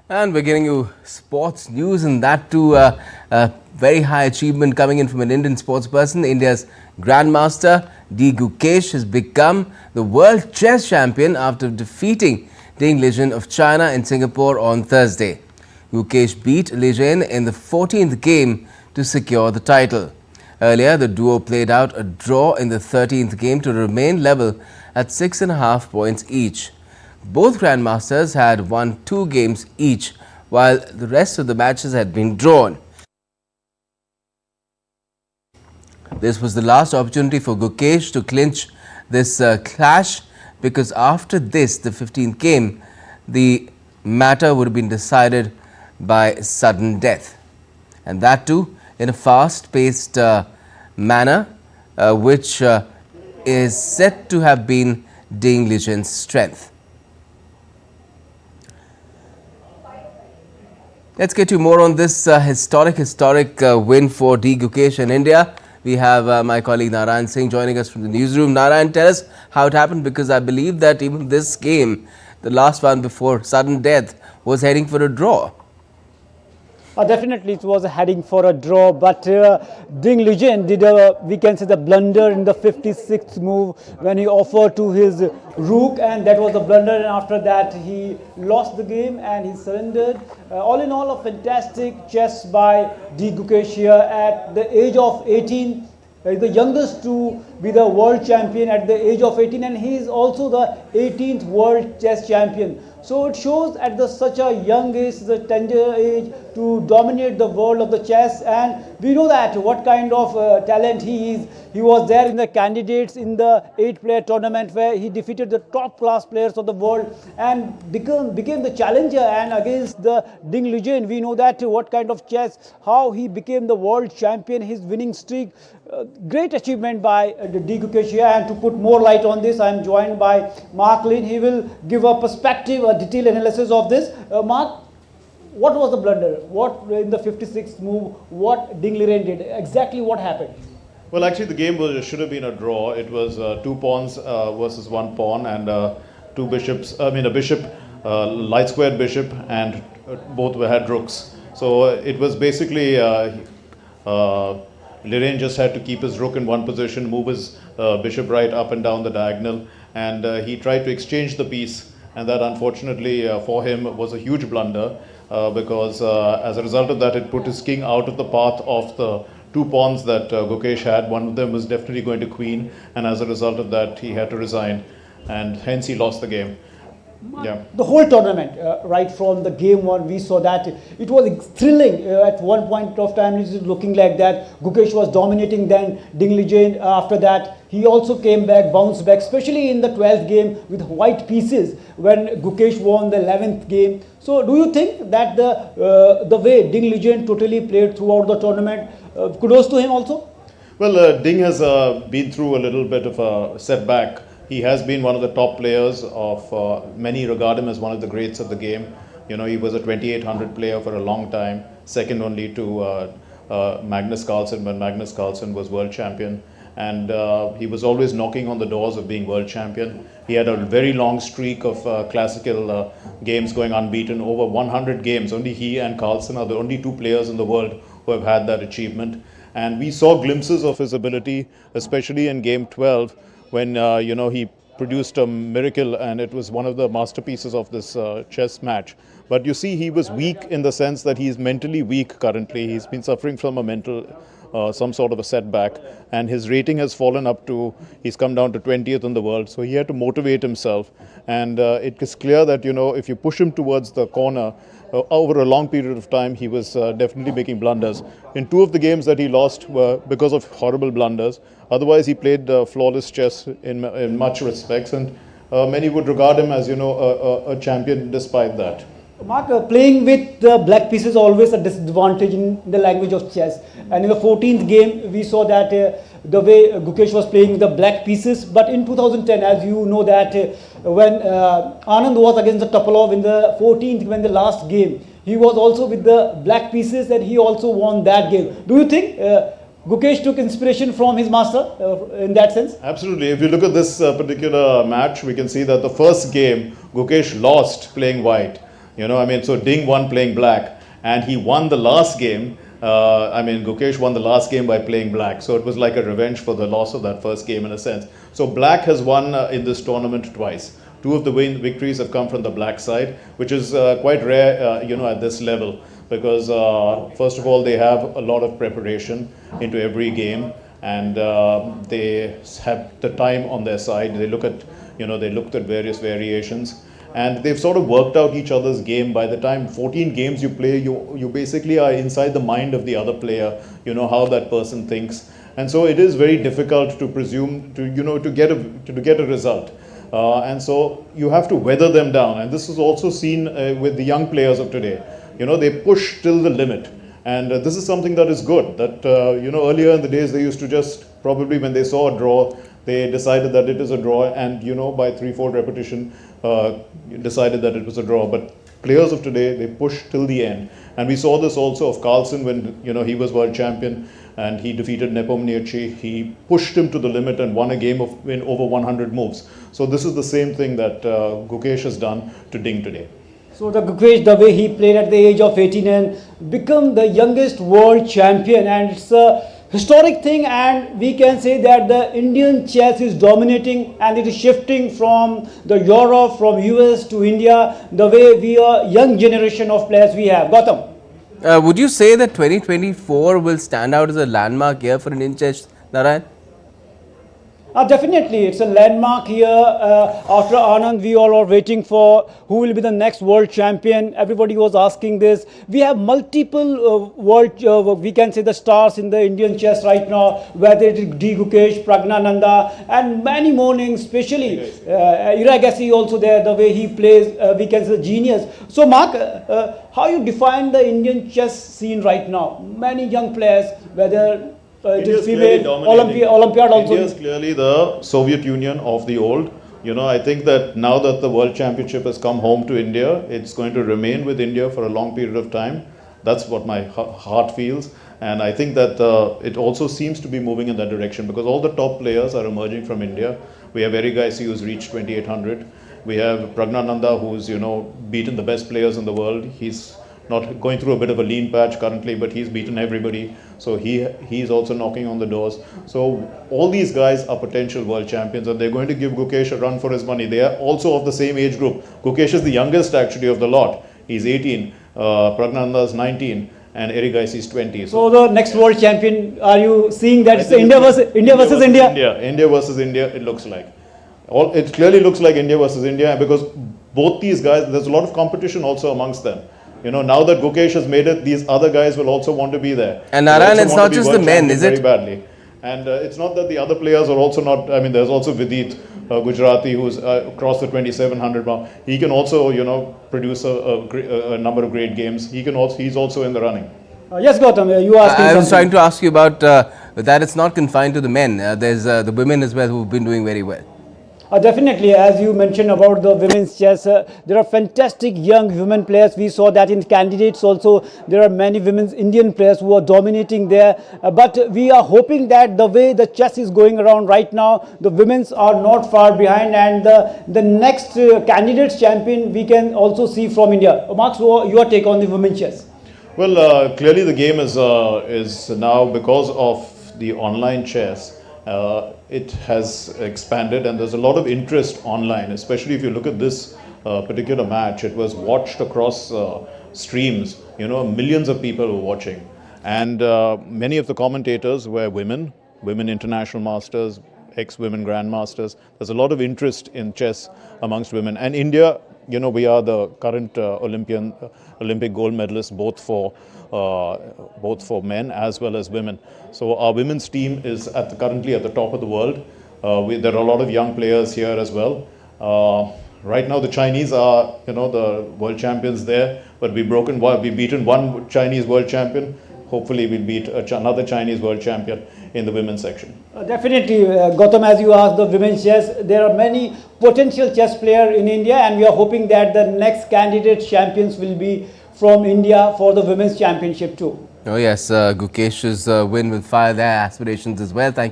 And we're getting you sports news, and that too a very high achievement coming in from an Indian sports person. India's Grandmaster Gukesh has become the world chess champion after defeating Ding Liren of China in Singapore on Thursday. Gukesh beat Liren in the 14th game to secure the title. Earlier, the duo played out a draw in the 13th game to remain level at 6.5 points each. Both grandmasters had won 2 games each, while the rest of the matches had been drawn. This was the last opportunity for Gukesh to clinch this clash, because after this, the 15th game, the matter would have been decided by sudden death, and that too in a fast-paced manner, which is said to have been Ding Liren's strength. Let's get you more on this historic win for Gukesh in India. We have my colleague Narayan Singh joining us from the newsroom. Narayan, tell us how it happened, because I believe that even this game, the last one before sudden death, was heading for a draw. Definitely it was heading for a draw, but Ding Liren did we can say the blunder in the 56th move when he offered to his rook, and that was a blunder, and after that he lost the game and he surrendered. All in all, a fantastic chess by Gukesh here at the age of 18. The youngest to be the world champion at the age of 18, and he is also the 18th world chess champion. So it shows at such a young age, the tender age, to dominate the world of the chess. And we know that what kind of talent he is. He was there in the candidates in the 8-player tournament where he defeated the top class players of the world and became the challenger. And against the Ding Liren, we know that what kind of chess, how he became the world champion, his winning streak. Great achievement by Gukesh here. And to put more light on this, I am joined by Mark Lin. He will give a perspective, a detailed analysis of this. Mark, what was the blunder? What in the 56th move, what Ding Liren did? Exactly what happened? Well, actually the game should have been a draw. It was 2 pawns versus 1 pawn and 2 bishops. I mean a bishop, light squared bishop, and both had rooks. So it was basically Liren just had to keep his rook in one position, move his bishop right up and down the diagonal, and he tried to exchange the piece, and that unfortunately for him was a huge blunder, because as a result of that it put his king out of the path of the 2 pawns that Gukesh had. One of them was definitely going to queen, and as a result of that he had to resign, and hence he lost the game. Yeah. The whole tournament, right from the game 1, we saw that it was thrilling. At one point of time, it was looking like that Gukesh was dominating. Then Ding Liren, after that, he also came back, bounced back, especially in the 12th game with white pieces when Gukesh won the 11th game. So, do you think that the way Ding Liren totally played throughout the tournament, kudos to him also? Well, Ding has been through a little bit of a setback. He has been one of the top players of, many regard him as one of the greats of the game. You know, he was a 2800 player for a long time, second only to Magnus Carlsen when Magnus Carlsen was world champion. And he was always knocking on the doors of being world champion. He had a very long streak of classical games going unbeaten, over 100 games. Only he and Carlsen are the only 2 players in the world who have had that achievement. And we saw glimpses of his ability, especially in game 12, when you know, he produced a miracle, and it was one of the masterpieces of this chess match. But you see, he was weak in the sense that he is mentally weak currently. He's been suffering from a mental, some sort of a setback, and his rating has fallen up to, he's come down to 20th in the world. So he had to motivate himself, and it is clear that, you know, if you push him towards the corner, over a long period of time, he was definitely making blunders. In 2 of the games that he lost were because of horrible blunders. Otherwise, he played flawless chess in much respects, and many would regard him as, you know, a champion despite that. Mark, playing with the black pieces is always a disadvantage in the language of chess. And in the 14th game, we saw that the way Gukesh was playing with the black pieces. But in 2010, as you know that when Anand was against the Topalov in the 14th, when the last game, he was also with the black pieces and he also won that game. Do you think Gukesh took inspiration from his master in that sense? Absolutely. If you look at this particular match, we can see that the first game, Gukesh lost playing white. You know, I mean, so Ding won playing black, and he won the last game. Gukesh won the last game by playing black. So it was like a revenge for the loss of that first game in a sense. So black has won in this tournament twice. Two of the victories have come from the black side, which is quite rare, at this level. Because first of all, they have a lot of preparation into every game, and they have the time on their side. They looked at various variations, and they've sort of worked out each other's game. By the time 14 games you play, you basically are inside the mind of the other player. You know how that person thinks, and so it is very difficult to presume to get a result. And so you have to weather them down, and this is also seen with the young players of today. You know, they push till the limit, and this is something that is good. That earlier in the days they used to just probably when they saw a draw, they decided that it is a draw, and by 3-4 repetition decided that it was a draw. But players of today, they push till the end, and we saw this also of Carlsen when he was world champion and he defeated Nepomniachtchi. He pushed him to the limit and won a game in over 100 moves. So this is the same thing that Gukesh has done to Ding today. So the Gukesh, the way he played at the age of 18 and become the youngest world champion, and it's a historic thing, and we can say that the Indian chess is dominating and it is shifting from the Europe, from US to India, the way we are young generation of players we have. Gautam. Would you say that 2024 will stand out as a landmark year for Indian chess, Narayan? Definitely, it's a landmark here. After Anand, we all are waiting for who will be the next world champion. Everybody was asking this. We have multiple we can say the stars in the Indian chess right now, whether it is D. Gukesh, Pragnananda, and many more names, especially Iragassi also there, the way he plays, we can say genius. So Mark, how you define the Indian chess scene right now? Many young players, whether it is female, Olympiad also. India is clearly the Soviet Union of the old. I think that now that the World Championship has come home to India, it's going to remain with India for a long period of time. That's what my heart feels. And I think that it also seems to be moving in that direction because all the top players are emerging from India. We have Iragassi who's reached 2800. We have Pragnananda who's, beaten the best players in the world. He's not going through a bit of a lean patch currently, but he's beaten everybody. So he's also knocking on the doors. So all these guys are potential world champions, and they're going to give Gukesh a run for his money. They are also of the same age group. Gukesh is the youngest actually of the lot. He's 18, Pragnananda is 19, and Iragassi is 20. So the next world champion, are you seeing that it's India versus India? India versus India, it looks like. It clearly looks like India versus India because both these guys, there's a lot of competition also amongst them. Now that Gukesh has made it, these other guys will also want to be there. And Narayan, it's not just the men, is it? Very badly. And it's not that the other players are also not, there's also Vidit Gujarati who's crossed the 2700 mark. He can also, produce a number of great games. He's also in the running. Yes, Gautam, you asked. I was trying to ask you about that it's not confined to the men. There's the women as well who've been doing very well. Definitely, as you mentioned about the women's chess, there are fantastic young women players. We saw that in candidates also. There are many women's Indian players who are dominating there. But we are hoping that the way the chess is going around right now, the women's are not far behind, and the next candidates champion we can also see from India. Mark, your take on the women's chess? Well, clearly the game is now, because of the online chess, it has expanded, and there's a lot of interest online, especially if you look at this particular match. It was watched across streams, millions of people were watching, and many of the commentators were women international masters, ex-women grandmasters. There's a lot of interest in chess amongst women, and India, we are the current Olympic gold medalists both for men as well as women. So our women's team is currently at the top of the world. There are a lot of young players here as well. Right now the Chinese are, the world champions there, but we've beaten one Chinese world champion. Hopefully we'll beat another Chinese world champion in the women's section. Definitely, Gautam, as you asked the women's chess, there are many potential chess players in India, and we are hoping that the next candidate champions will be from India for the women's championship too. Oh yes, Gukesh's win will fire their aspirations as well. Thank you.